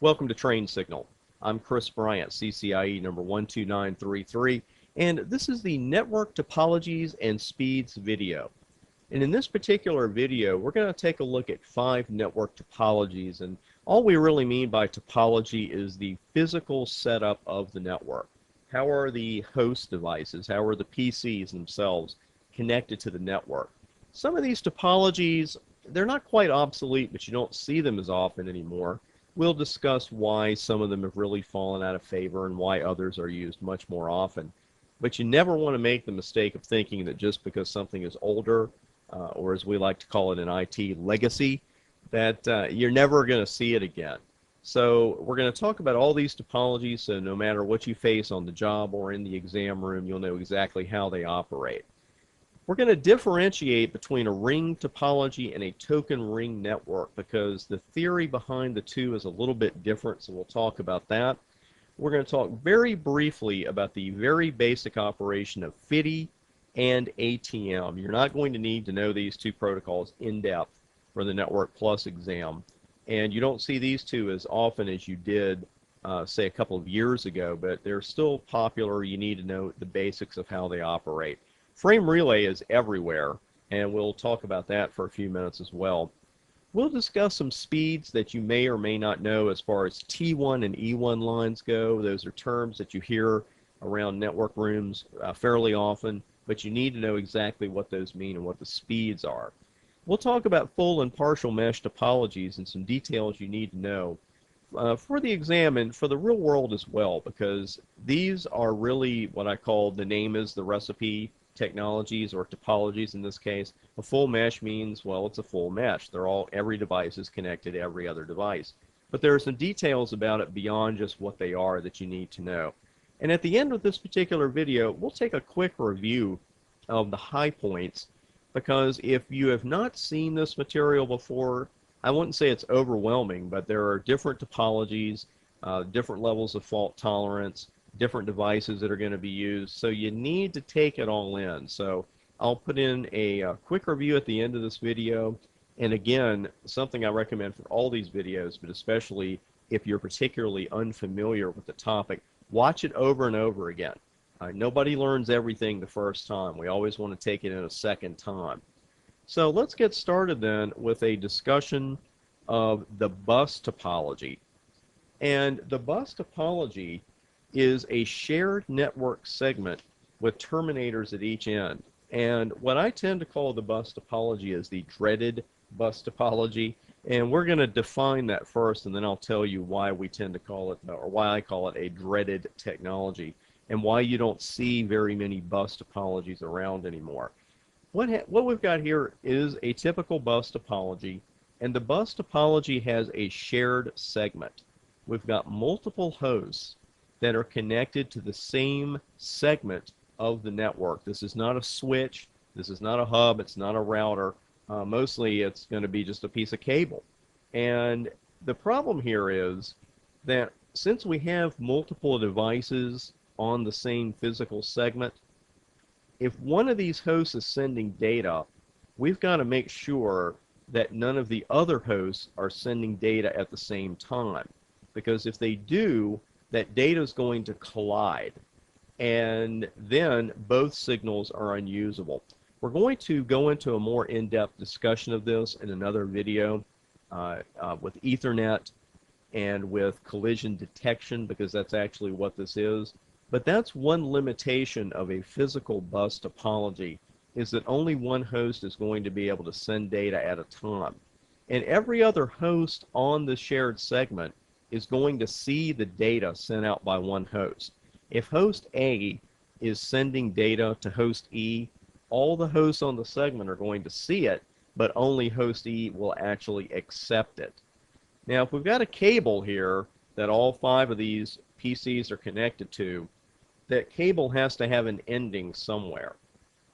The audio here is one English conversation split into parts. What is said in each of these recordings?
Welcome to Train Signal. I'm Chris Bryant, CCIE number 12933, and this is the Network Topologies and Speeds video. And in this particular video, we're going to take a look at 5 network topologies, and all we really mean by topology is the physical setup of the network. How are the host devices, how are the PCs themselves connected to the network? Some of these topologies, they're not quite obsolete, but you don't see them as often anymore. We'll discuss why some of them have really fallen out of favor and why others are used much more often. But you never want to make the mistake of thinking that just because something is older, or as we like to call it in IT, legacy, that you're never going to see it again. So we're going to talk about all these topologies, so no matter what you face on the job or in the exam room, you'll know exactly how they operate. We're going to differentiate between a ring topology and a token ring network because the theory behind the two is a little bit different, so we'll talk about that. We're going to talk very briefly about the very basic operation of FDDI and ATM. You're not going to need to know these two protocols in depth for the Network Plus exam, and you don't see these two as often as you did, say, a couple of years ago, but they're still popular. You need to know the basics of how they operate. Frame relay is everywhere, and we'll talk about that for a few minutes as well. We'll discuss some speeds that you may or may not know as far as T1 and E1 lines go. Those are terms that you hear around network rooms fairly often, but you need to know exactly what those mean and what the speeds are. We'll talk about full and partial mesh topologies and some details you need to know for the exam and for the real world as well, because these are really what I call, the name is the recipe, technologies or topologies in this case. A full mesh means, well, it's a full mesh. Every device is connected to every other device. But there are some details about it beyond just what they are that you need to know. And at the end of this particular video, we'll take a quick review of the high points, because if you have not seen this material before, I wouldn't say it's overwhelming, but there are different topologies, different levels of fault tolerance, different devices that are going to be used, so you need to take it all in. So I'll put in a quick review at the end of this video, and again, something I recommend for all these videos, but especially if you're particularly unfamiliar with the topic, watch it over and over again. Nobody learns everything the first time. We always want to take it in a second time. So let's get started then with a discussion of the bus topology. And the bus topology is a shared network segment with terminators at each end. And what I tend to call the bus topology is the dreaded bus topology. And we're going to define that first, and then I'll tell you why we tend to call it, or why I call it a dreaded technology, and why you don't see very many bus topologies around anymore. What we've got here is a typical bus topology, and the bus topology has a shared segment. We've got multiple hosts that are connected to the same segment of the network. This is not a switch, this is not a hub, it's not a router. Mostly it's going to be just a piece of cable. And the problem here is that since we have multiple devices on the same physical segment, if one of these hosts is sending data, we've got to make sure that none of the other hosts are sending data at the same time. Because if they do, that data is going to collide, and then both signals are unusable. We're going to go into a more in-depth discussion of this in another video with Ethernet and with collision detection, because that's actually what this is. But that's one limitation of a physical bus topology, is that only one host is going to be able to send data at a time. And every other host on the shared segment is going to see the data sent out by one host. If host A is sending data to host E, all the hosts on the segment are going to see it, but only host E will actually accept it. Now, if we've got a cable here that all 5 of these PCs are connected to, that cable has to have an ending somewhere.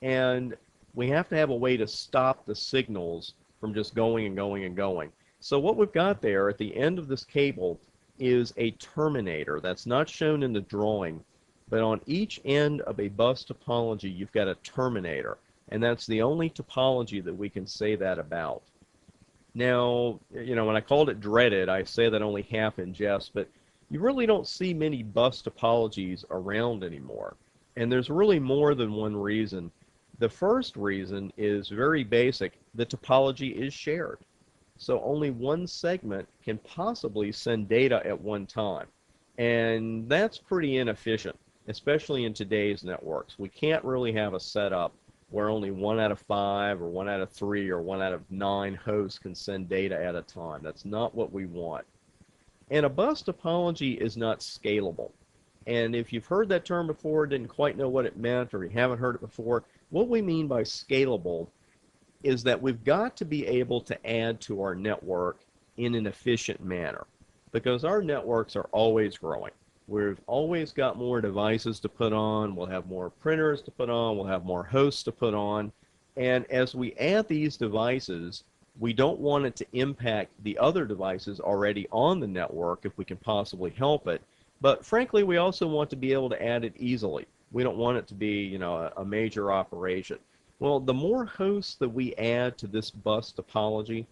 And we have to have a way to stop the signals from just going and going and going. So what we've got there at the end of this cable is a terminator. That's not shown in the drawing, but on each end of a bus topology, you've got a terminator, and that's the only topology that we can say that about. Now, when I called it dreaded, I say that only half in jest, but you really don't see many bus topologies around anymore. And there's really more than one reason. The first reason is very basic. The topology is shared. So only one segment can possibly send data at one time. And that's pretty inefficient, especially in today's networks. We can't really have a setup where only 1 out of 5 or 1 out of 3 or 1 out of 9 hosts can send data at a time. That's not what we want. And a bus topology is not scalable. And if you've heard that term before, didn't quite know what it meant, or you haven't heard it before, what we mean by scalable is that we've got to be able to add to our network in an efficient manner, because our networks are always growing. We've always got more devices to put on, we'll have more printers to put on, we'll have more hosts to put on, and as we add these devices, we don't want it to impact the other devices already on the network if we can possibly help it. But frankly, we also want to be able to add it easily. We don't want it to be, a major operation. Well, the more hosts that we add to this bus topology,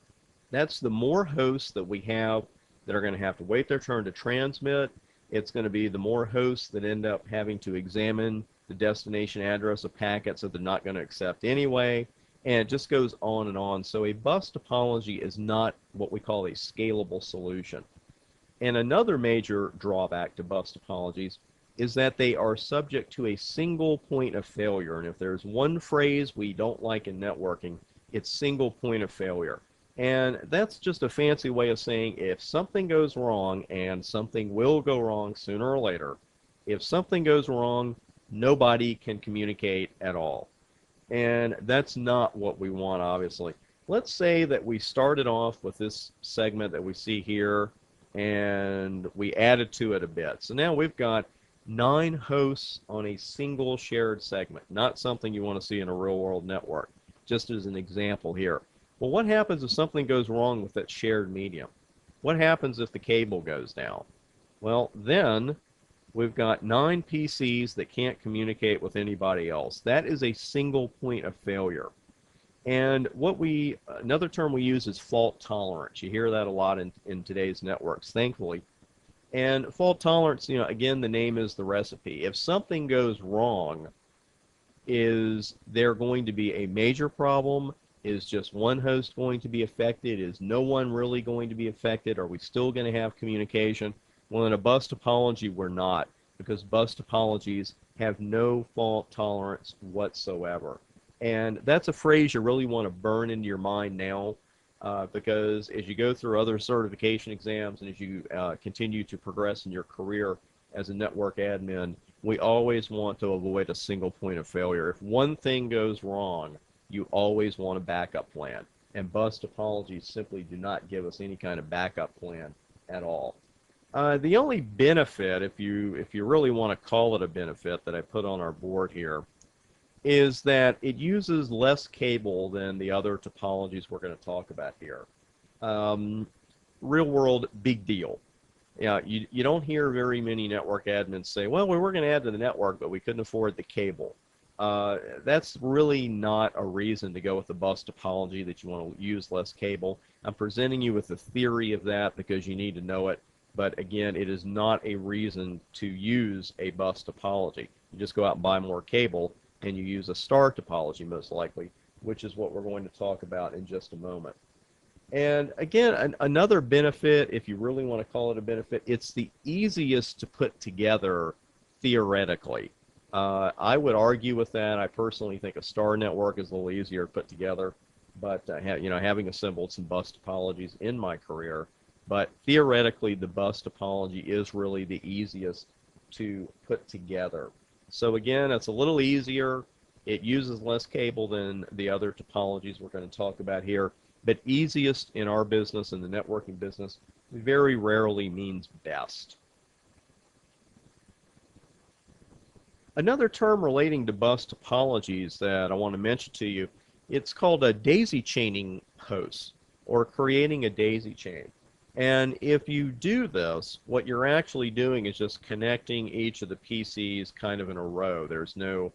that's the more hosts that we have that are going to have to wait their turn to transmit. It's going to be the more hosts that end up having to examine the destination address of packets that they're not going to accept anyway. And it just goes on and on. So a bus topology is not what we call a scalable solution. And another major drawback to bus topologies is that they are subject to a single point of failure. And if there's one phrase we don't like in networking, it's single point of failure. And that's just a fancy way of saying if something goes wrong, and something will go wrong sooner or later, if something goes wrong, nobody can communicate at all. And that's not what we want, obviously. Let's say that we started off with this segment that we see here, and we added to it a bit. So now we've got 9 hosts on a single shared segment, not something you want to see in a real-world network, just as an example here. Well, what happens if something goes wrong with that shared medium? What happens if the cable goes down? Well, then we've got 9 PCs that can't communicate with anybody else. That is a single point of failure. And another term we use is fault tolerance. You hear that a lot in today's networks, thankfully. And fault tolerance, again, the name is the recipe. If something goes wrong, is there going to be a major problem? Is just one host going to be affected? Is no one really going to be affected? Are we still going to have communication? Well, in a bus topology, we're not, because bus topologies have no fault tolerance whatsoever. And that's a phrase you really want to burn into your mind now, because as you go through other certification exams and as you continue to progress in your career as a network admin, we always want to avoid a single point of failure. If one thing goes wrong, you always want a backup plan. And bus topologies simply do not give us any kind of backup plan at all. The only benefit, if you really want to call it a benefit, that I put on our board here, is that it uses less cable than the other topologies we're going to talk about here. Real world, big deal. You don't hear very many network admins say, well, we were going to add to the network, but we couldn't afford the cable. That's really not a reason to go with the bus topology, that you want to use less cable. I'm presenting you with the theory of that because you need to know it. But again, it is not a reason to use a bus topology. You just go out and buy more cable, and you use a star topology most likely, which is what we're going to talk about in just a moment. And again, another benefit, if you really want to call it a benefit, it's the easiest to put together theoretically. I would argue with that. I personally think a star network is a little easier to put together, but having assembled some bus topologies in my career, but theoretically the bus topology is really the easiest to put together. So again, it's a little easier. It uses less cable than the other topologies we're going to talk about here, but easiest in our business, in the networking business, very rarely means best. Another term relating to bus topologies that I want to mention to you, it's called a daisy chaining host, or creating a daisy chain. And if you do this, what you're actually doing is just connecting each of the PCs kind of in a row. There's no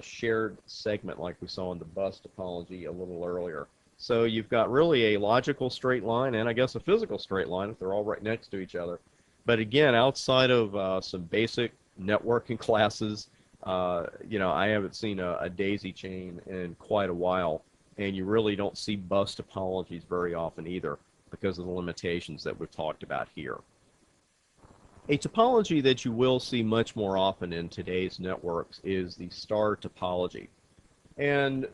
shared segment like we saw in the bus topology a little earlier. So you've got really a logical straight line and I guess a physical straight line if they're all right next to each other. But again, outside of some basic networking classes, I haven't seen a daisy chain in quite a while, and you really don't see bus topologies very often either because of the limitations that we've talked about here. A topology that you will see much more often in today's networks is the star topology. And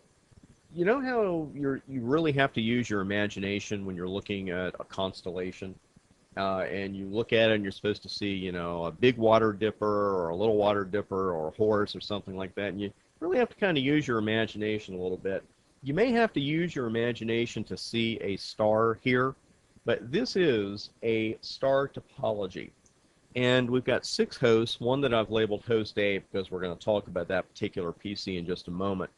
you know how you really have to use your imagination when you're looking at a constellation, and you look at it and you're supposed to see, a big water dipper or a little water dipper or a horse or something like that, and you really have to kind of use your imagination a little bit. You may have to use your imagination to see a star here, but this is a star topology. And we've got 6 hosts, one that I've labeled host A because we're going to talk about that particular PC in just a moment.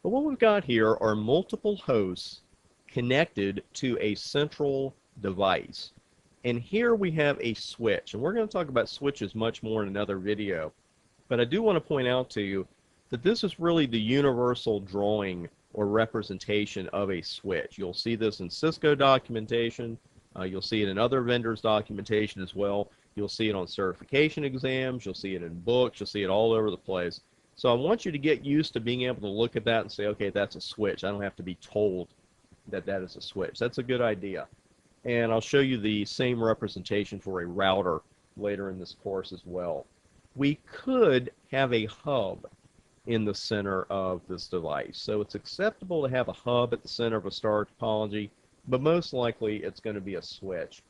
But what we've got here are multiple hosts connected to a central device. And here we have a switch. And we're going to talk about switches much more in another video. But I do want to point out to you that this is really the universal drawing or representation of a switch. You'll see this in Cisco documentation. You'll see it in other vendors' documentation as well. You'll see it on certification exams. You'll see it in books. You'll see it all over the place. So I want you to get used to being able to look at that and say, okay, that's a switch. I don't have to be told that that is a switch. That's a good idea. And I'll show you the same representation for a router later in this course as well. We could have a hub in the center of this device. So it's acceptable to have a hub at the center of a star topology, but most likely it's going to be a switch.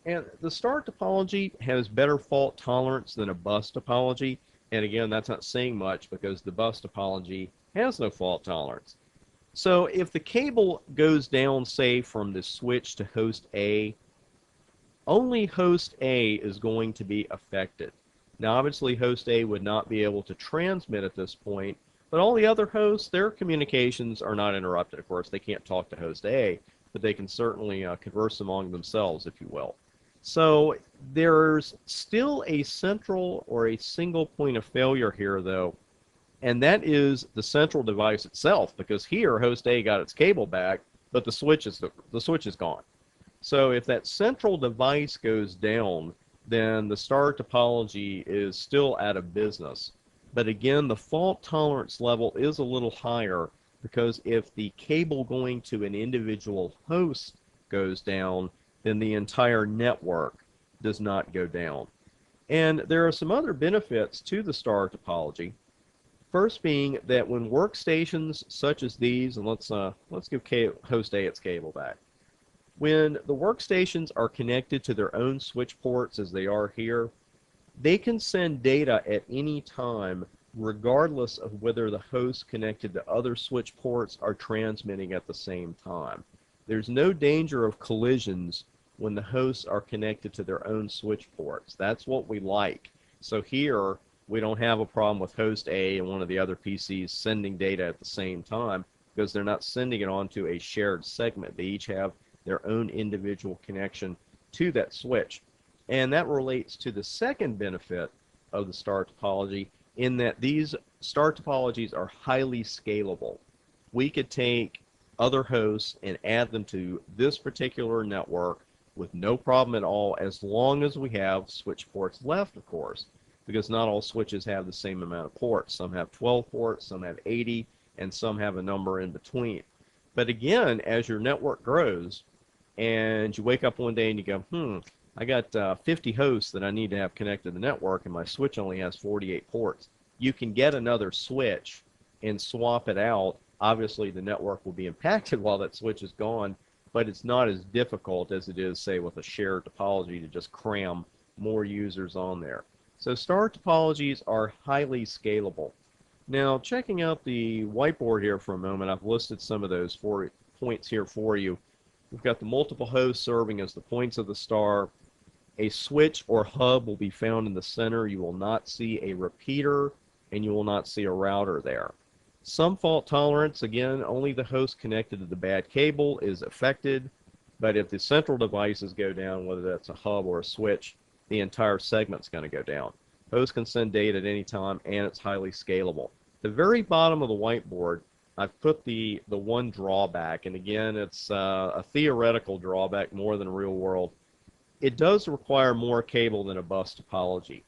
And the star topology has better fault tolerance than a bus topology. And again, that's not saying much because the bus topology has no fault tolerance. So if the cable goes down, say, from the switch to host A, only host A is going to be affected. Now, obviously, host A would not be able to transmit at this point, but all the other hosts, their communications are not interrupted. Of course, they can't talk to host A, but they can certainly converse among themselves, if you will. So there's still a central or a single point of failure here, though, and that is the central device itself, because here host A got its cable back, but the switch is gone. So if that central device goes down, then the star topology is still out of business. But again, the fault tolerance level is a little higher because if the cable going to an individual host goes down, then the entire network does not go down. And there are some other benefits to the star topology. First being that when workstations such as these, and let's give host A its cable back. When the workstations are connected to their own switch ports as they are here, they can send data at any time regardless of whether the hosts connected to other switch ports are transmitting at the same time. There's no danger of collisions when the hosts are connected to their own switch ports. That's what we like. So here, we don't have a problem with host A and one of the other PCs sending data at the same time because they're not sending it onto a shared segment. They each have their own individual connection to that switch. And that relates to the second benefit of the star topology in that these star topologies are highly scalable. We could take other hosts and add them to this particular network with no problem at all, as long as we have switch ports left, of course, because not all switches have the same amount of ports. Some have 12 ports, some have 80, and some have a number in between. But again, as your network grows, and you wake up one day and you go, I got 50 hosts that I need to have connected to the network, and my switch only has 48 ports. You can get another switch and swap it out. Obviously, the network will be impacted while that switch is gone, but it's not as difficult as it is, say, with a shared topology to just cram more users on there. So star topologies are highly scalable. Now, checking out the whiteboard here for a moment, I've listed some of those points here for you. We've got the multiple hosts serving as the points of the star. A switch or hub will be found in the center. You will not see a repeater, and you will not see a router there. Some fault tolerance, again, only the host connected to the bad cable is affected, but if the central devices go down, whether that's a hub or a switch, the entire segment's going to go down. Host can send data at any time, and it's highly scalable. The very bottom of the whiteboard, I've put the one drawback, and again, it's a theoretical drawback more than real world. It does require more cable than a bus topology,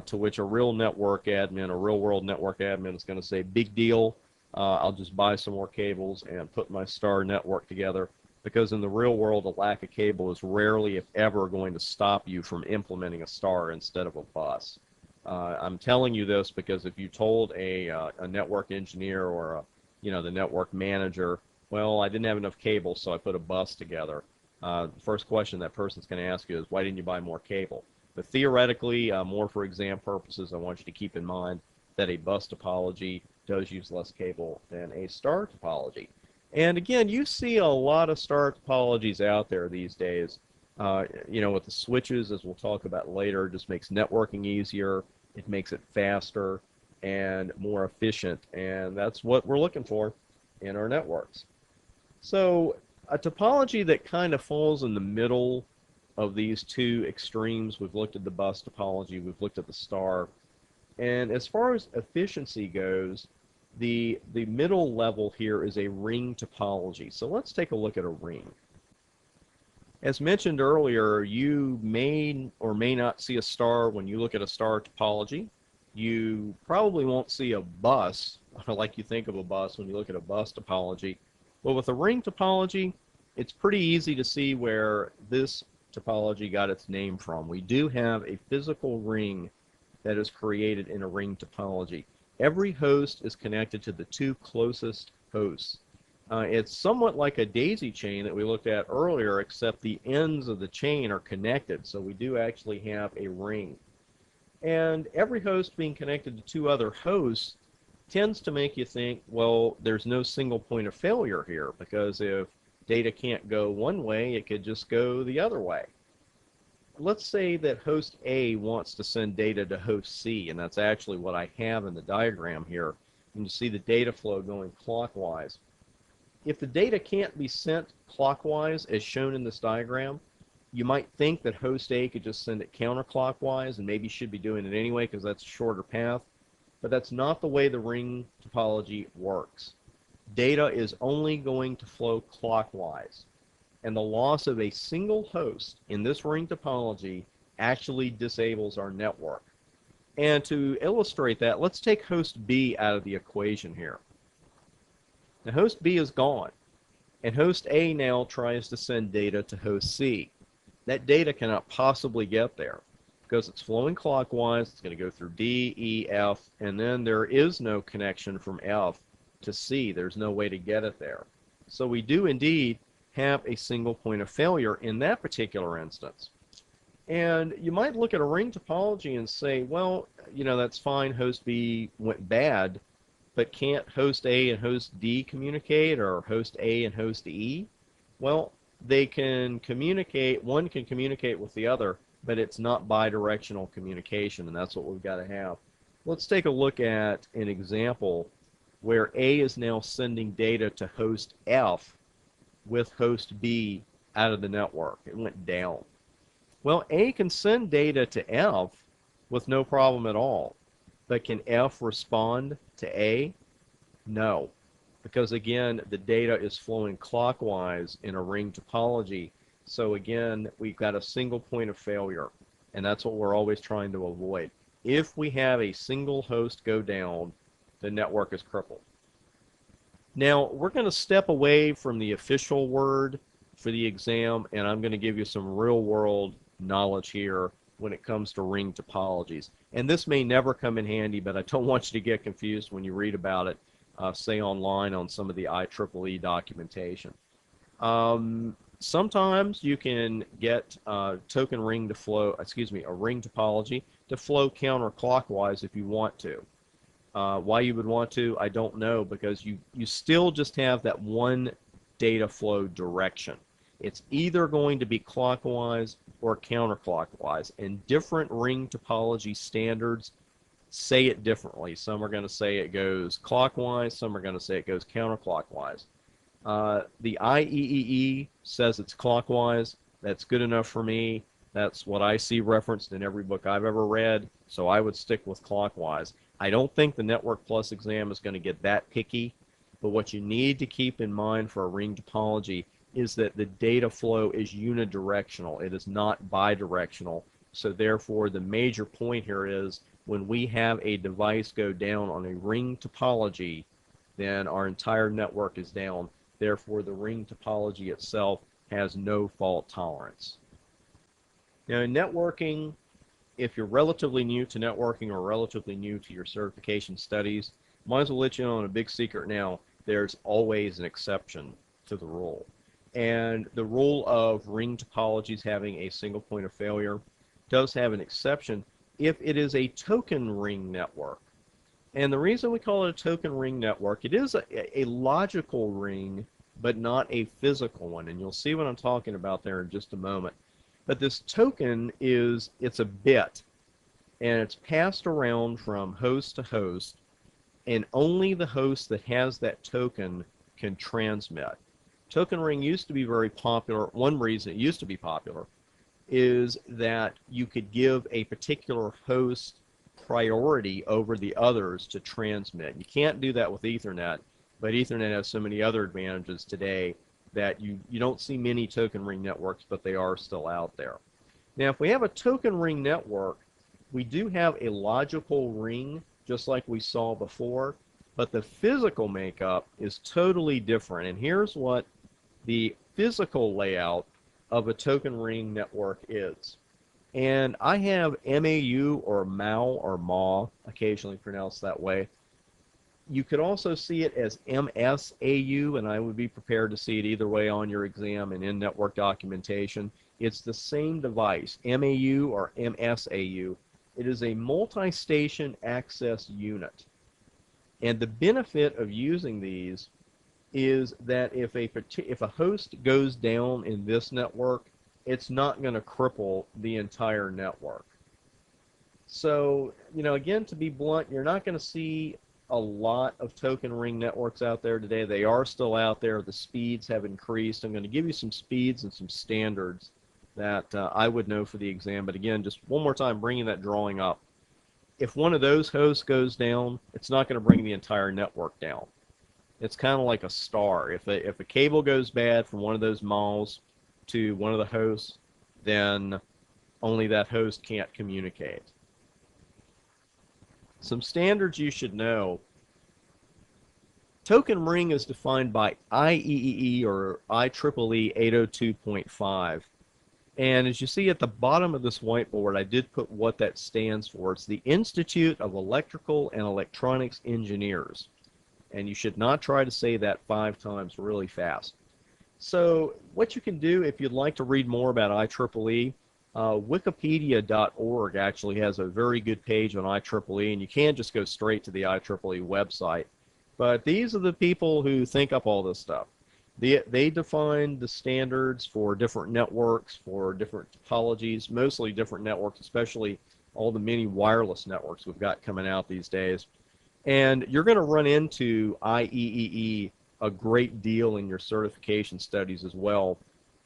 to which a real network admin, a real world network admin is going to say, big deal, I'll just buy some more cables and put my star network together, because in the real world, a lack of cable is rarely, if ever, going to stop you from implementing a star instead of a bus. I'm telling you this because if you told a network engineer or the network manager, well, I didn't have enough cable, so I put a bus together. The first question that person's going to ask you is, why didn't you buy more cable? But theoretically, more for exam purposes, I want you to keep in mind that a bus topology does use less cable than a star topology. And again, you see a lot of star topologies out there these days. With the switches, as we'll talk about later, just makes networking easier. It makes it faster and more efficient, and that's what we're looking for in our networks. So a topology that kind of falls in the middle of these two extremes, we've looked at the bus topology, we've looked at the star, and as far as efficiency goes, the middle level here is a ring topology. So let's take a look at a ring. As mentioned earlier, you may or may not see a star when you look at a star topology. You probably won't see a bus like you think of a bus when you look at a bus topology. But with a ring topology, it's pretty easy to see where this topology got its name from. We do have a physical ring that is created in a ring topology. Every host is connected to the two closest hosts. It's somewhat like a daisy chain that we looked at earlier, except the ends of the chain are connected, so we do actually have a ring. And every host being connected to two other hosts tends to make you think, well, there's no single point of failure here, because if data can't go one way, it could just go the other way. Let's say that host A wants to send data to host C, and that's actually what I have in the diagram here. You can see the data flow going clockwise. If the data can't be sent clockwise, as shown in this diagram, you might think that host A could just send it counterclockwise, and maybe should be doing it anyway because that's a shorter path. But that's not the way the ring topology works. Data is only going to flow clockwise, and the loss of a single host in this ring topology actually disables our network. And to illustrate that, let's take host B out of the equation here. Now host B is gone, and host A now tries to send data to host C. That data cannot possibly get there because it's flowing clockwise. It's going to go through D, E, F, and then there is no connection from F to C. There's no way to get it there. So we do indeed have a single point of failure in that particular instance. And you might look at a ring topology and say, well, that's fine, host B went bad, but can't host A and host D communicate, or host A and host E? Well, they can communicate, one can communicate with the other, but it's not bidirectional communication, and that's what we've got to have. Let's take a look at an example where A is now sending data to host F with host B out of the network. It went down. Well, A can send data to F with no problem at all, but can F respond to A? No, because again, the data is flowing clockwise in a ring topology. So again, we've got a single point of failure, and that's what we're always trying to avoid. If we have a single host go down, the network is crippled. Now, we're going to step away from the official word for the exam, and I'm going to give you some real-world knowledge here when it comes to ring topologies. And this may never come in handy, but I don't want you to get confused when you read about it, say online on some of the IEEE documentation. Sometimes you can get a ring topology to flow counterclockwise if you want to. Why you would want to, I don't know, because you still just have that one data flow direction. It's either going to be clockwise or counterclockwise, and different ring topology standards say it differently. Some are going to say it goes clockwise, some are going to say it goes counterclockwise. The IEEE says it's clockwise. That's good enough for me. That's what I see referenced in every book I've ever read, so I would stick with clockwise. I don't think the Network Plus exam is going to get that picky, But what you need to keep in mind for a ring topology is that the data flow is unidirectional. It is not bidirectional. So therefore, the major point here is when we have a device go down on a ring topology, then our entire network is down. Therefore, the ring topology itself has no fault tolerance. Now, in networking, if you're relatively new to networking or relatively new to your certification studies, might as well let you know on a big secret now, there's always an exception to the rule. And the rule of ring topologies having a single point of failure does have an exception if it is a token ring network. And the reason we call it a token ring network, it is a logical ring, but not a physical one. And you'll see what I'm talking about there in just a moment. But this token it's a bit, and it's passed around from host to host, and only the host that has that token can transmit. Token ring used to be very popular. One reason it used to be popular is that you could give a particular host priority over the others to transmit. You can't do that with Ethernet, but Ethernet has so many other advantages today that you don't see many token ring networks, but they are still out there. Now, if we have a token ring network, we do have a logical ring, just like we saw before, but the physical makeup is totally different. And here's what the physical layout of a token ring network is. And I have MAU or MAU or MAW, occasionally pronounced that way. You could also see it as MSAU, and I would be prepared to see it either way on your exam and in network documentation. It's the same device, MAU or MSAU. It is a multi-station access unit. And the benefit of using these is that if a host goes down in this network, it's not going to cripple the entire network. So, again, to be blunt, you're not going to see a lot of token ring networks out there today. They are still out there. The speeds have increased. I'm going to give you some speeds and some standards that I would know for the exam. But again, just one more time, bringing that drawing up. If one of those hosts goes down, it's not going to bring the entire network down. It's kind of like a star. If a cable goes bad from one of those malls to one of the hosts, then only that host can't communicate. Some standards you should know. Token ring is defined by IEEE or IEEE 802.5. And as you see at the bottom of this whiteboard, I did put what that stands for. It's the Institute of Electrical and Electronics Engineers. And you should not try to say that 5 times really fast. So what you can do if you'd like to read more about IEEE, Wikipedia.org actually has a very good page on IEEE, and you can just go straight to the IEEE website. But these are the people who think up all this stuff. They define the standards for different networks, for different topologies, mostly different networks, especially all the many wireless networks we've got coming out these days. And you're going to run into IEEE a great deal in your certification studies as well.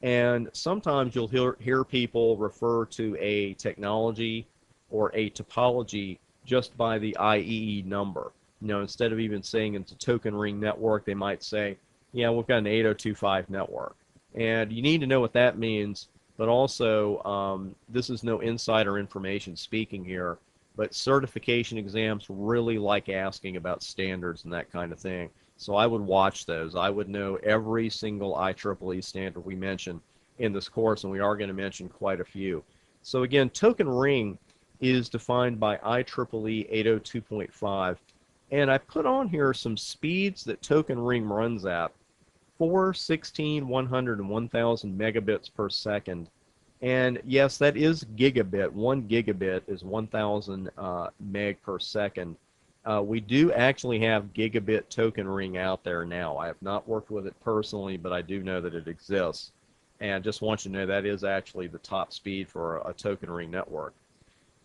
And sometimes you'll hear people refer to a technology or a topology just by the IEEE number. Instead of even saying it's a token ring network, they might say, yeah, we've got an 8025 network. And you need to know what that means, but also this is no insider information speaking here, but certification exams really like asking about standards and that kind of thing. So I would watch those. I would know every single IEEE standard we mention in this course, and we are going to mention quite a few. So again, token ring is defined by IEEE 802.5. And I put on here some speeds that token ring runs at: 4, 16, 100, and 1000 megabits per second. And yes, that is gigabit. 1 gigabit is 1000 meg per second. We do actually have gigabit token ring out there now. I have not worked with it personally, but I do know that it exists. And just want you to know that is actually the top speed for a token ring network.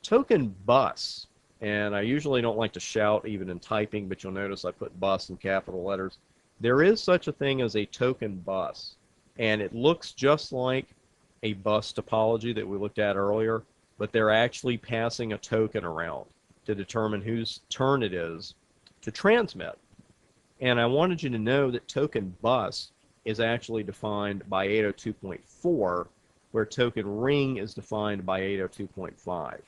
Token bus, and I usually don't like to shout even in typing, but you'll notice I put bus in capital letters. There is such a thing as a token bus, and it looks just like a bus topology that we looked at earlier, but they're actually passing a token around to determine whose turn it is to transmit. And I wanted you to know that token bus is actually defined by 802.4, where token ring is defined by 802.5.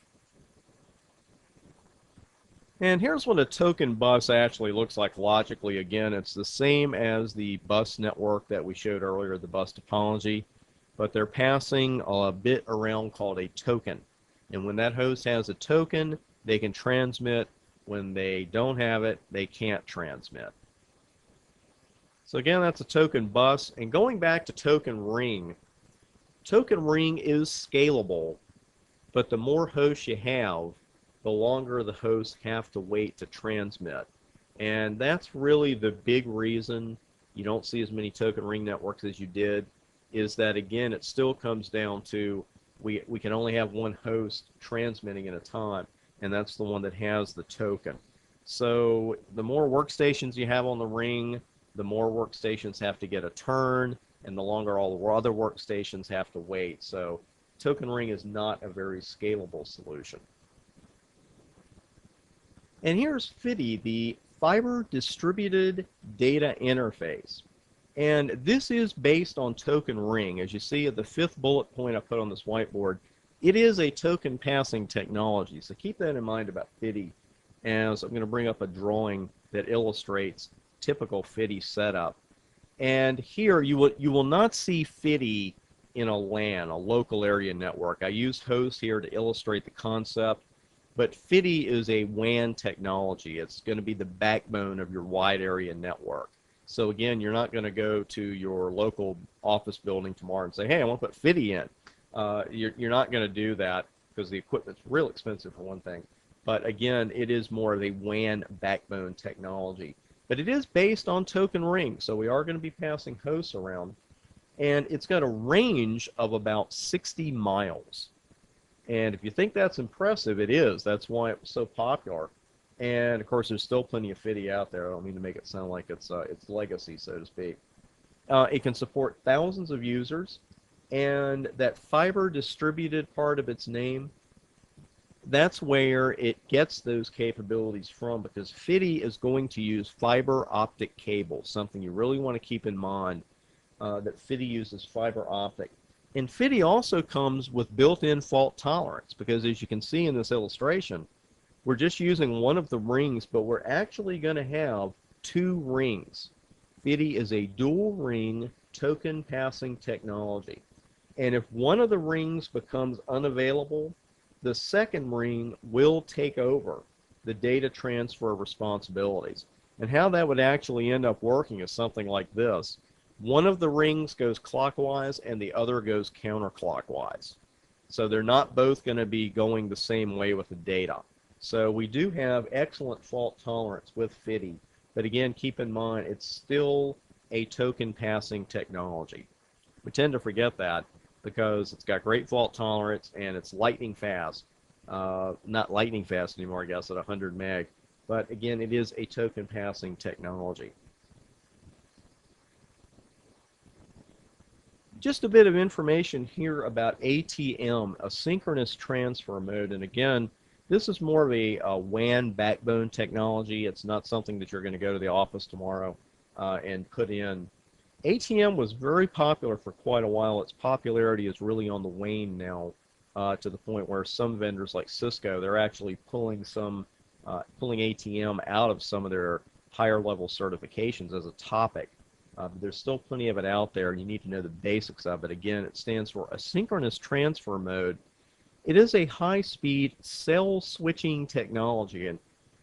And here's what a token bus actually looks like logically. Again, it's the same as the bus network that we showed earlier, the bus topology, but they're passing a bit around called a token. And when that host has a token, they can transmit. When they don't have it, they can't transmit. So again, that's a token bus. And going back to token ring is scalable, but the more hosts you have, the longer the hosts have to wait to transmit. And that's really the big reason you don't see as many token ring networks as you did, is that, again, it still comes down to we can only have one host transmitting at a time, and that's the one that has the token. So the more workstations you have on the ring, the more workstations have to get a turn, and the longer all the other workstations have to wait. So token ring is not a very scalable solution. And here's FDDI, the Fiber Distributed Data Interface. And this is based on token ring. As you see at the 5th bullet point I put on this whiteboard, it is a token passing technology. So keep that in mind about FDDI, as I'm going to bring up a drawing that illustrates typical FDDI setup. And here you will not see FDDI in a LAN, a local area network. I used host here to illustrate the concept. But FDDI is a WAN technology. It's going to be the backbone of your wide area network. So again, you're not going to go to your local office building tomorrow and say, hey, I want to put FDDI in. You're not going to do that because the equipment's real expensive for one thing. But again, it is more of a WAN backbone technology. But it is based on token ring, so we are going to be passing hosts around. And it's got a range of about 60 miles. And if you think that's impressive, it is. That's why it was so popular. And of course, there's still plenty of FDDI out there. I don't mean to make it sound like it's legacy, so to speak. It can support thousands of users, and that fiber distributed part of its name, that's where it gets those capabilities from, because FDDI is going to use fiber optic cable, something you really want to keep in mind, that FDDI uses fiber optic. And FDDI also comes with built-in fault tolerance, because as you can see in this illustration, we're just using one of the rings, but we're actually going to have two rings. FDDI is a dual ring token passing technology. And if one of the rings becomes unavailable, the second ring will take over the data transfer responsibilities. And how that would actually end up working is something like this. One of the rings goes clockwise and the other goes counterclockwise. So they're not both going to be going the same way with the data. So we do have excellent fault tolerance with FDDI. But again, keep in mind, it's still a token passing technology. We tend to forget that because it's got great fault tolerance and it's lightning fast. Not lightning fast anymore, I guess, at 100 meg. But again, it is a token passing technology. Just a bit of information here about ATM, asynchronous transfer mode. And again, this is more of a WAN backbone technology. It's not something that you're going to go to the office tomorrow and put in. ATM was very popular for quite a while. Its popularity is really on the wane now, to the point where some vendors like Cisco, they're actually pulling ATM out of some of their higher level certifications as a topic. There's still plenty of it out there, and you need to know the basics of it. Again, it stands for asynchronous transfer mode. It is a high-speed cell switching technology, and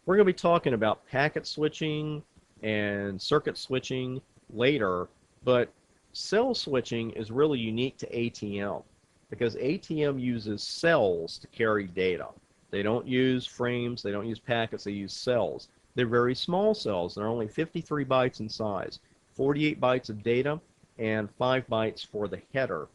we're going to be talking about packet switching and circuit switching later, but cell switching is really unique to ATM because ATM uses cells to carry data. They don't use frames, they don't use packets, they use cells. They're very small cells. They're only 53 bytes in size. 48 bytes of data and 5 bytes for the header.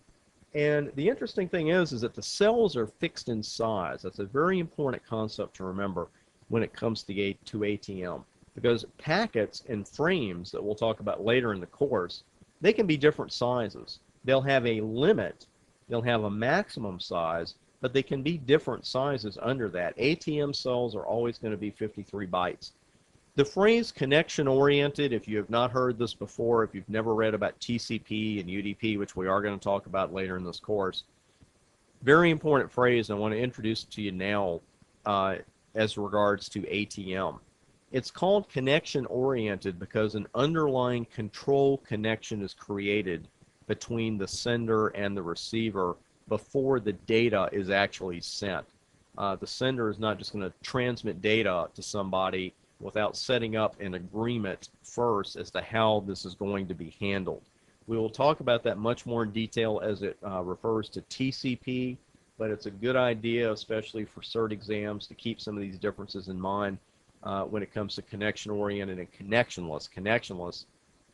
And the interesting thing is that the cells are fixed in size. That's a very important concept to remember when it comes to ATM, because packets and frames that we'll talk about later in the course, they can be different sizes. They'll have a limit, they'll have a maximum size, but they can be different sizes under that. ATM cells are always going to be 53 bytes. The phrase connection-oriented, if you have not heard this before, if you've never read about TCP and UDP, which we are going to talk about later in this course, very important phrase. I want to introduce it to you now as regards to ATM. It's called connection-oriented because an underlying control connection is created between the sender and the receiver before the data is actually sent. The sender is not just going to transmit data to somebody without setting up an agreement first as to how this is going to be handled. We will talk about that much more in detail as it refers to TCP, but it's a good idea, especially for cert exams, to keep some of these differences in mind when it comes to connection-oriented and connectionless. Connectionless,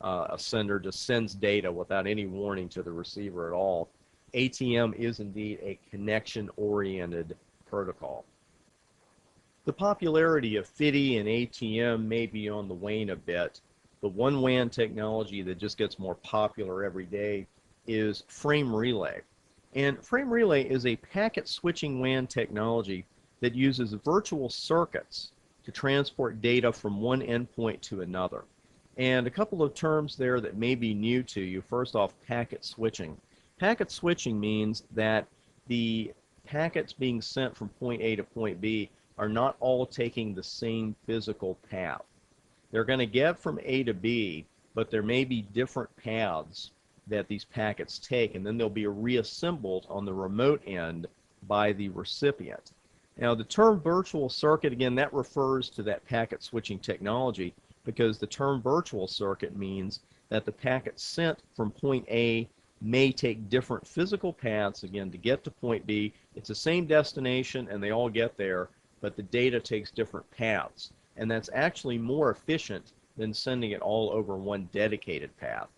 a sender just sends data without any warning to the receiver at all. ATM is indeed a connection-oriented protocol. The popularity of FDDI and ATM may be on the wane a bit. The one WAN technology that just gets more popular every day is frame relay. And frame relay is a packet switching WAN technology that uses virtual circuits to transport data from one endpoint to another. And a couple of terms there that may be new to you. First off, packet switching. Packet switching means that the packets being sent from point A to point B are not all taking the same physical path. They're going to get from A to B, but there may be different paths that these packets take, and then they'll be reassembled on the remote end by the recipient. Now, the term virtual circuit, again, that refers to that packet switching technology because the term virtual circuit means that the packet sent from point A may take different physical paths, again, to get to point B. It's the same destination, and they all get there, but the data takes different paths. And that's actually more efficient than sending it all over one dedicated path.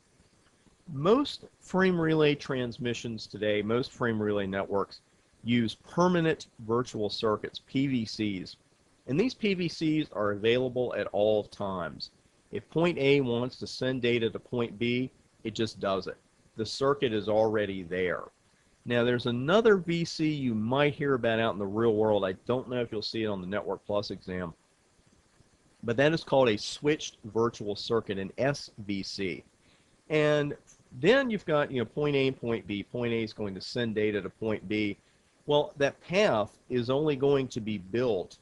Most frame relay transmissions today, most frame relay networks, use permanent virtual circuits, PVCs. And these PVCs are available at all times. If point A wants to send data to point B, it just does it. The circuit is already there. Now, there's another VC you might hear about out in the real world. I don't know if you'll see it on the Network Plus exam, but that is called a switched virtual circuit, an SVC. And then you've got, point A and point B. Point A is going to send data to point B. Well, that path is only going to be built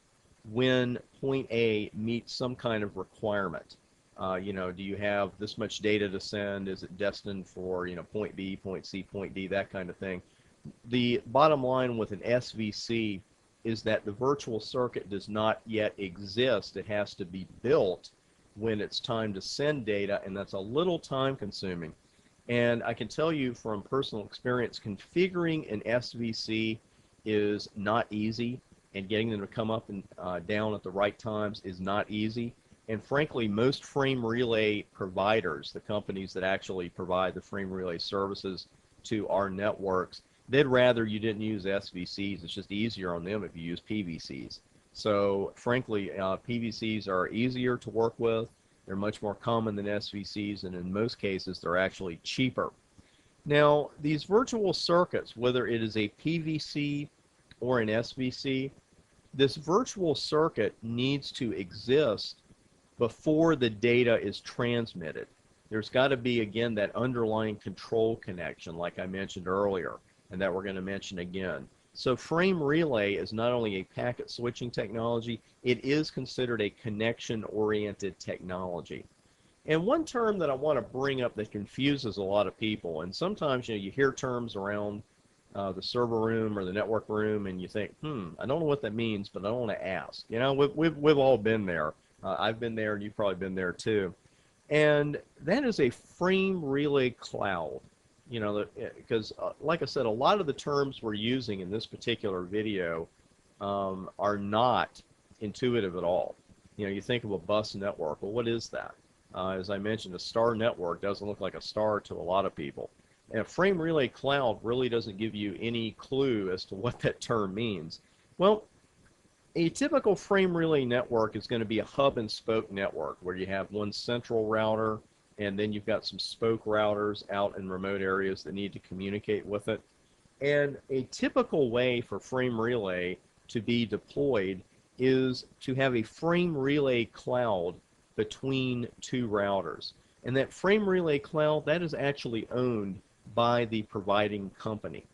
when point A meets some kind of requirement. Do you have this much data to send? Is it destined for, point B, point C, point D, that kind of thing? The bottom line with an SVC is that the virtual circuit does not yet exist. It has to be built when it's time to send data, and that's a little time consuming. And I can tell you from personal experience, configuring an SVC is not easy, and getting them to come up and down at the right times is not easy. And frankly, most frame relay providers, the companies that actually provide the frame relay services to our networks, they'd rather you didn't use SVCs. It's just easier on them if you use PVCs. So frankly, PVCs are easier to work with. They're much more common than SVCs, and in most cases, they're actually cheaper. Now, these virtual circuits, whether it is a PVC or an SVC, this virtual circuit needs to exist before the data is transmitted. There's got to be, again, that underlying control connection, like I mentioned earlier, and that we're going to mention again. So frame relay is not only a packet switching technology, it is considered a connection-oriented technology. And one term that I want to bring up that confuses a lot of people, and sometimes you hear terms around the server room or the network room, and you think, I don't know what that means, but I don't want to ask. We've all been there. I've been there, and you've probably been there too. And that is a frame relay cloud. Because like I said, a lot of the terms we're using in this particular video are not intuitive at all. You think of a bus network. Well, what is that? As I mentioned, a star network doesn't look like a star to a lot of people. And a frame relay cloud really doesn't give you any clue as to what that term means. Well, a typical frame relay network is going to be a hub and spoke network where you have one central router, and then you've got some spoke routers out in remote areas that need to communicate with it. And a typical way for frame relay to be deployed is to have a frame relay cloud between two routers. And that frame relay cloud, that is actually owned by the providing company.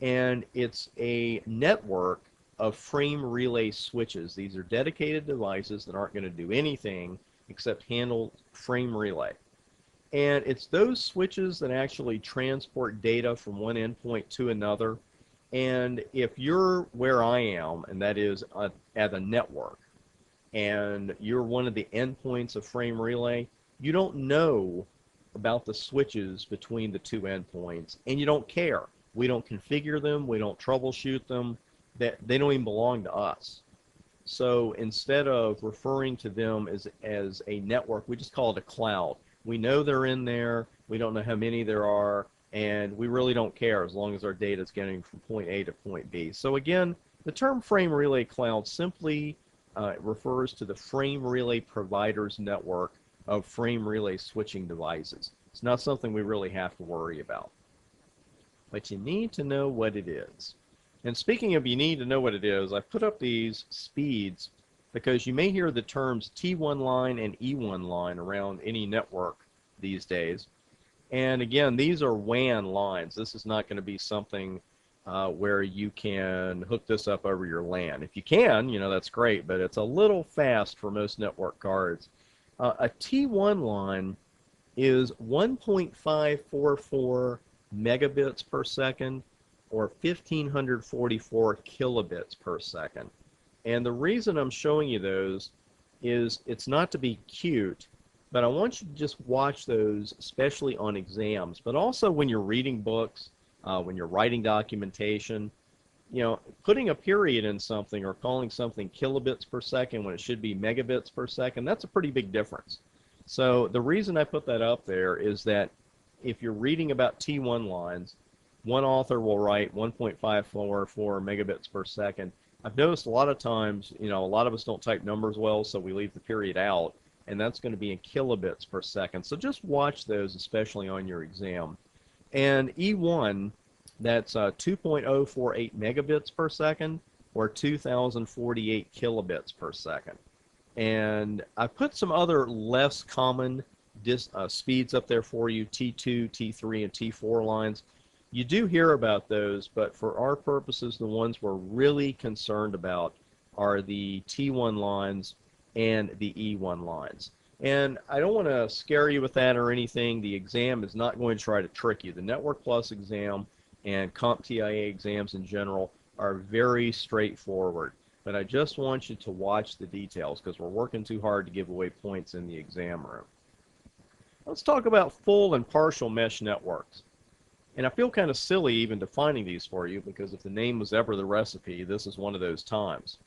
And it's a network of frame relay switches. These are dedicated devices that aren't going to do anything except handle frame relay. And it's those switches that actually transport data from one endpoint to another. And if you're where I am, and that is at a network, and you're one of the endpoints of frame relay, you don't know about the switches between the two endpoints, and you don't care. We don't configure them, we don't troubleshoot them, they don't even belong to us. So instead of referring to them as a network, we just call it a cloud. We know they're in there, we don't know how many there are, and we really don't care as long as our data is getting from point A to point B. So again, the term frame relay cloud simply refers to the frame relay provider's network of frame relay switching devices. It's not something we really have to worry about. But you need to know what it is. And speaking of you need to know what it is, I've put up these speeds because you may hear the terms T1 line and E1 line around any network these days. And again, these are WAN lines. This is not going to be something where you can hook this up over your LAN. If you can, you know, that's great, but it's a little fast for most network cards. A T1 line is 1.544 megabits per second or 1544 kilobits per second. And the reason I'm showing you those is it's not to be cute, but I want you to just watch those, especially on exams, but also when you're reading books, when you're writing documentation. You know, putting a period in something or calling something kilobits per second when it should be megabits per second, that's a pretty big difference. So the reason I put that up there is that if you're reading about T1 lines, one author will write 1.544 megabits per second. I've noticed a lot of times, you know, a lot of us don't type numbers well, so we leave the period out, and that's going to be in kilobits per second. So just watch those, especially on your exam. And E1, that's 2.048 megabits per second or 2048 kilobits per second. And I put some other less common speeds up there for you, T2, T3, and T4 lines. You do hear about those, but for our purposes, the ones we're really concerned about are the T1 lines and the E1 lines. And I don't want to scare you with that or anything. The exam is not going to try to trick you. The Network Plus exam and CompTIA exams in general are very straightforward. But I just want you to watch the details because we're working too hard to give away points in the exam room. Let's talk about full and partial mesh networks. And I feel kind of silly even defining these for you because if the name was ever the recipe, this is one of those times.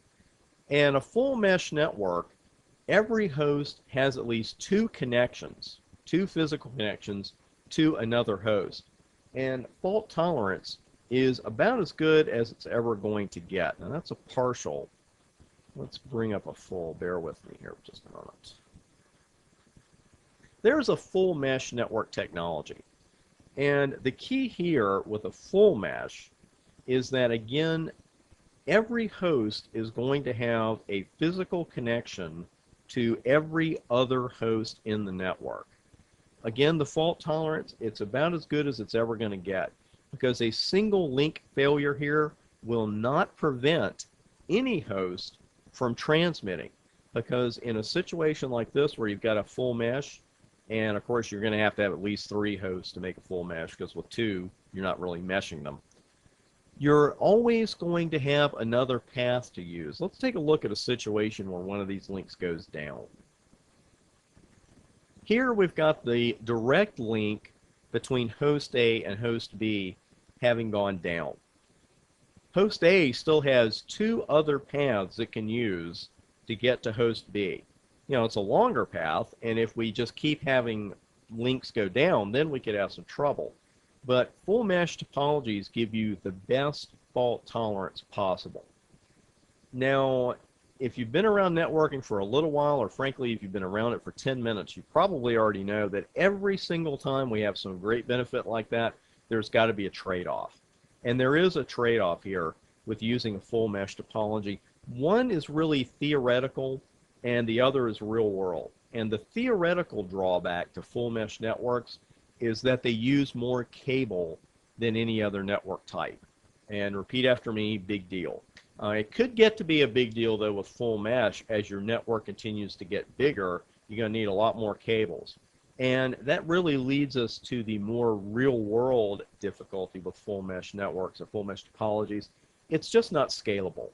And a full mesh network, every host has at least two connections, two physical connections to another host. And fault tolerance is about as good as it's ever going to get. Now that's a partial. Let's bring up a full. Bear with me here for just a moment. There's a full mesh network technology. And the key here with a full mesh is that, again, every host is going to have a physical connection to every other host in the network. Again, the fault tolerance, it's about as good as it's ever going to get because a single link failure here will not prevent any host from transmitting, because in a situation like this where you've got a full mesh, and of course you're going to have at least 3 hosts to make a full mesh because with 2 you're not really meshing them, you're always going to have another path to use. Let's take a look at a situation where one of these links goes down. Here we've got the direct link between host A and host B having gone down. Host A still has 2 other paths it can use to get to host B. You know, it's a longer path, and if we just keep having links go down, then we could have some trouble. But full mesh topologies give you the best fault tolerance possible. Now, if you've been around networking for a little while, or frankly, if you've been around it for 10 minutes, you probably already know that every single time we have some great benefit like that, there's got to be a trade-off. And there is a trade-off here with using a full mesh topology. One is really theoretical, and the other is real world. And the theoretical drawback to full mesh networks is that they use more cable than any other network type. And repeat after me, big deal. It could get to be a big deal, though, with full mesh. As your network continues to get bigger, you're going to need a lot more cables. And that really leads us to the more real-world difficulty with full mesh networks or full mesh topologies. It's just not scalable.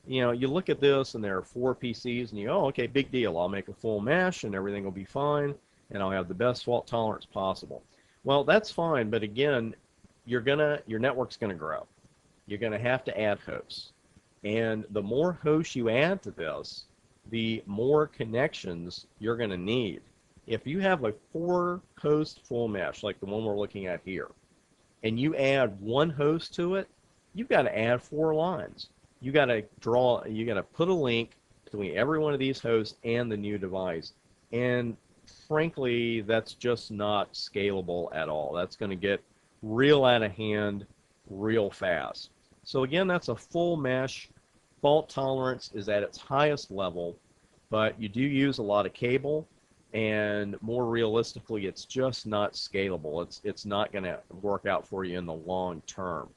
You know, you look at this and there are 4 PCs and you go, oh, okay, big deal. I'll make a full mesh and everything will be fine and I'll have the best fault tolerance possible. Well, that's fine, but again, your network's going to grow. You're going to have to add hosts. And the more hosts you add to this, the more connections you're going to need. If you have a 4-host full mesh, like the one we're looking at here, and you add 1 host to it, you've got to add 4 lines. You got to put a link between every one of these hosts and the new device. And frankly, that's just not scalable at all. That's going to get real out of hand real fast. So again, that's a full mesh. Fault tolerance is at its highest level, but you do use a lot of cable. And more realistically, it's just not scalable. It's not going to work out for you in the long term.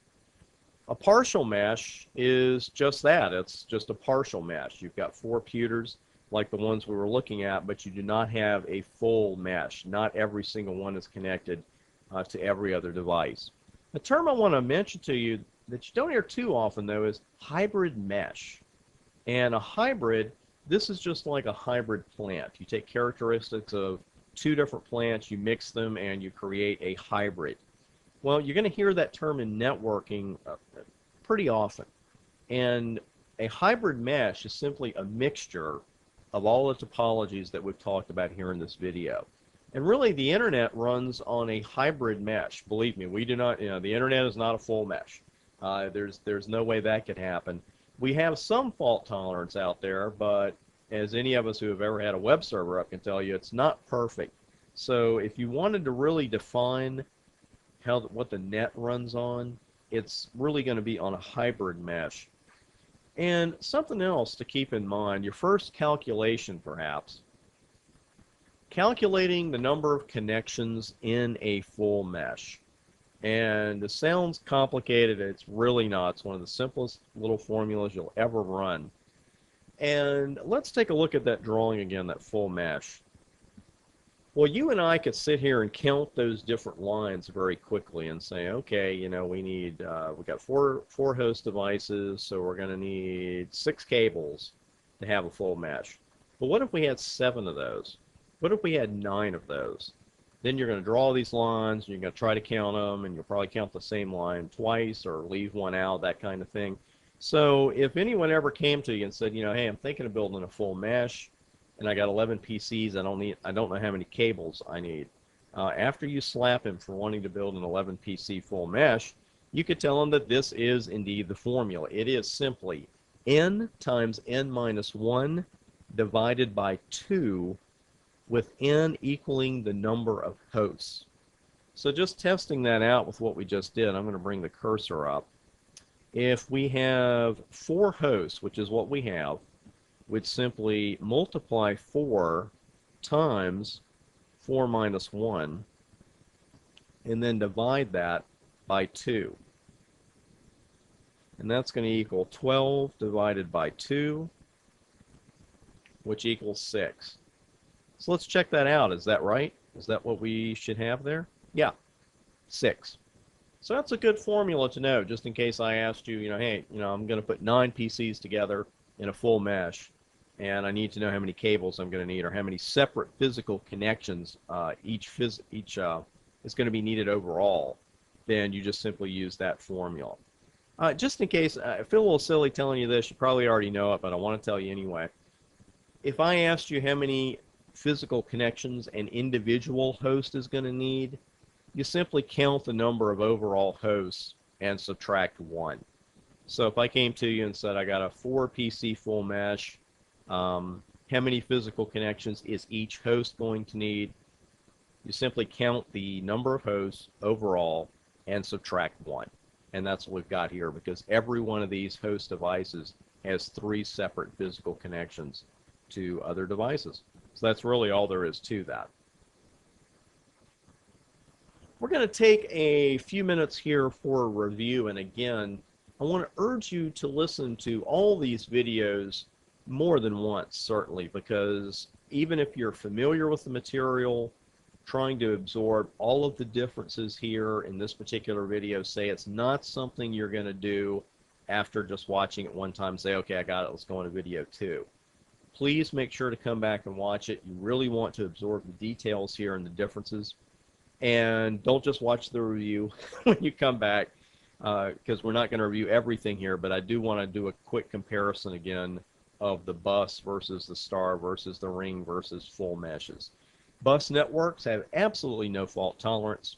A partial mesh is just that. It's just a partial mesh. You've got 4 pewters like the ones we were looking at, but you do not have a full mesh. Not every single one is connected to every other device. The term I want to mention to you that you don't hear too often, though, is hybrid mesh. And a hybrid, this is just like a hybrid plant. You take characteristics of 2 different plants, you mix them, and you create a hybrid. Well, you're going to hear that term in networking pretty often. And a hybrid mesh is simply a mixture of all the topologies that we've talked about here in this video. And really, the internet runs on a hybrid mesh. Believe me, we do not, the internet is not a full mesh. There's no way that could happen. We have some fault tolerance out there, but as any of us who have ever had a web server up can tell you, it's not perfect. So if you wanted to really define what the net runs on, it's really going to be on a hybrid mesh. And something else to keep in mind, your first calculation perhaps, calculating the number of connections in a full mesh. And it sounds complicated, it's really not. It's one of the simplest little formulas you'll ever run. And let's take a look at that drawing again, that full mesh. Well, you and I could sit here and count those different lines very quickly and say, okay, we've got four host devices, so we're going to need 6 cables to have a full mesh. But what if we had 7 of those? What if we had 9 of those? Then you're going to draw these lines, and you're going to try to count them, and you'll probably count the same line twice or leave one out, that kind of thing. So if anyone ever came to you and said, hey, I'm thinking of building a full mesh, and I got 11 PCs, I don't know how many cables I need. After you slap him for wanting to build an 11 PC full mesh, you could tell him that this is indeed the formula. It is simply n times n minus 1 divided by 2, with n equaling the number of hosts. So just testing that out with what we just did, I'm going to bring the cursor up. If we have 4 hosts, which is what we have, we'd simply multiply 4 times 4 minus 1, and then divide that by 2. And that's going to equal 12 divided by 2, which equals 6. So let's check that out. Is that right? Is that what we should have there? Yeah, 6. So that's a good formula to know, just in case I asked you, hey, I'm going to put 9 PCs together in a full mesh, and I need to know how many cables I'm going to need or how many separate physical connections each is going to be needed overall. Then you just simply use that formula. Just in case, I feel a little silly telling you this, you probably already know it, but I want to tell you anyway. If I asked you how many physical connections an individual host is going to need, you simply count the number of overall hosts and subtract 1. So if I came to you and said I got a 4 PC full mesh, how many physical connections is each host going to need? You simply count the number of hosts overall and subtract 1. And that's what we've got here, because every one of these host devices has 3 separate physical connections to other devices. So that's really all there is to that. We're going to take a few minutes here for a review, and again, I want to urge you to listen to all these videos more than once, certainly, because even if you're familiar with the material, trying to absorb all of the differences here in this particular video, say it's not something you're going to do after just watching it one time, say, okay, I got it, let's go on to video 2. Please make sure to come back and watch it. You really want to absorb the details here and the differences. And don't just watch the review when you come back, because we're not going to review everything here, but I do want to do a quick comparison again of the bus versus the star versus the ring versus full meshes. Bus networks have absolutely no fault tolerance.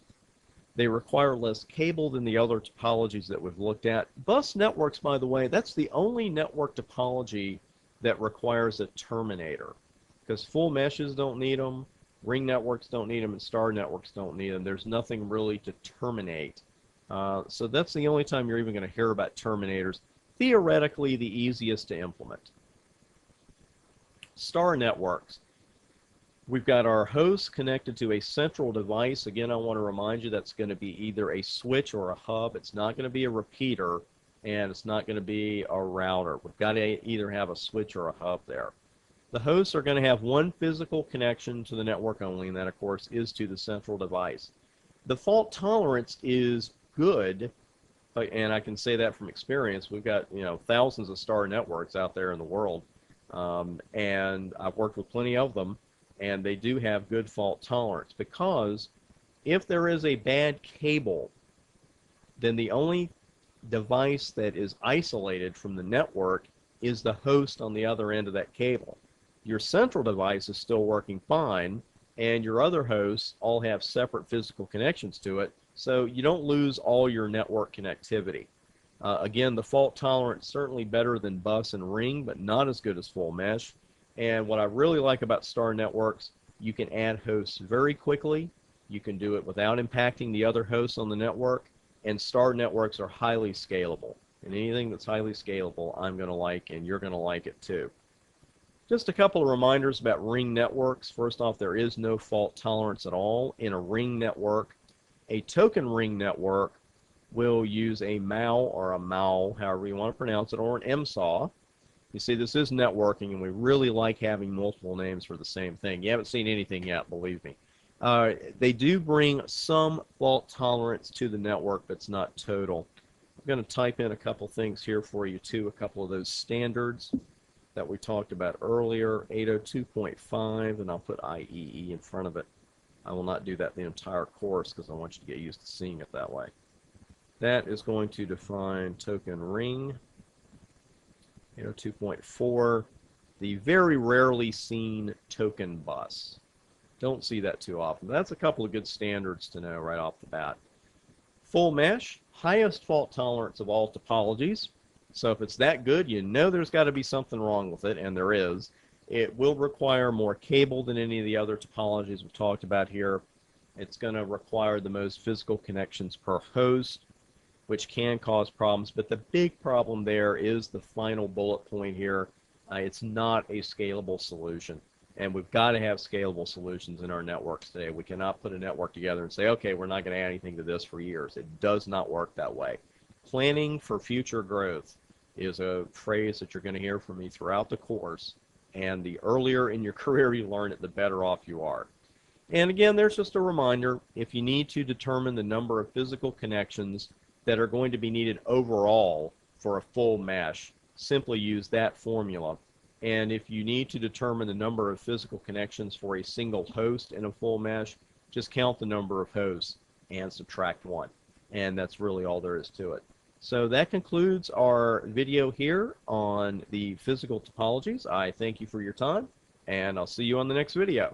They require less cable than the other topologies that we've looked at. Bus networks, by the way, that's the only network topology that requires a terminator, because full meshes don't need them, ring networks don't need them, and star networks don't need them. There's nothing really to terminate. So that's the only time you're even going to hear about terminators. Theoretically, the easiest to implement. Star networks. We've got our host connected to a central device. Again, I want to remind you that's going to be either a switch or a hub. It's not going to be a repeater, and it's not going to be a router. We've got to either have a switch or a hub there. The hosts are going to have one physical connection to the network only, and that, of course, is to the central device. The fault tolerance is good, and I can say that from experience. We've got, thousands of star networks out there in the world, and I've worked with plenty of them, and they do have good fault tolerance, because if there is a bad cable, then the only device that is isolated from the network is the host on the other end of that cable. Your central device is still working fine, and your other hosts all have separate physical connections to it, so you don't lose all your network connectivity. Again, the fault tolerance certainly better than bus and ring, but not as good as full mesh. And what I really like about star networks, you can add hosts very quickly. You can do it without impacting the other hosts on the network, and star networks are highly scalable. And anything that's highly scalable, I'm going to like, and you're going to like it too. Just a couple of reminders about ring networks. First off, there is no fault tolerance at all in a ring network. A token ring network will use a MAO or a MAO, however you want to pronounce it, or an MSAW. You see, this is networking, and we really like having multiple names for the same thing. You haven't seen anything yet, believe me. They do bring some fault tolerance to the network, but it's not total. I'm going to type in a couple things here for you, too, a couple of those standards that we talked about earlier, 802.5, and I'll put IEE in front of it. I will not do that the entire course because I want you to get used to seeing it that way. That is going to define token ring. 802.4, the very rarely seen token bus. Don't see that too often. That's a couple of good standards to know right off the bat. Full mesh, highest fault tolerance of all topologies. So if it's that good, you know there's got to be something wrong with it, and there is. It will require more cable than any of the other topologies we've talked about here. It's going to require the most physical connections per host, which can cause problems, but the big problem there is the final bullet point here. It's not a scalable solution, and we've got to have scalable solutions in our networks today. We cannot put a network together and say, okay, we're not going to add anything to this for years. It does not work that way. Planning for future growth is a phrase that you're going to hear from me throughout the course, and the earlier in your career you learn it, the better off you are. And again, there's just a reminder, if you need to determine the number of physical connections that are going to be needed overall for a full mesh, simply use that formula. And if you need to determine the number of physical connections for a single host in a full mesh, just count the number of hosts and subtract 1. And that's really all there is to it. So that concludes our video here on the physical topologies. I thank you for your time, and I'll see you on the next video.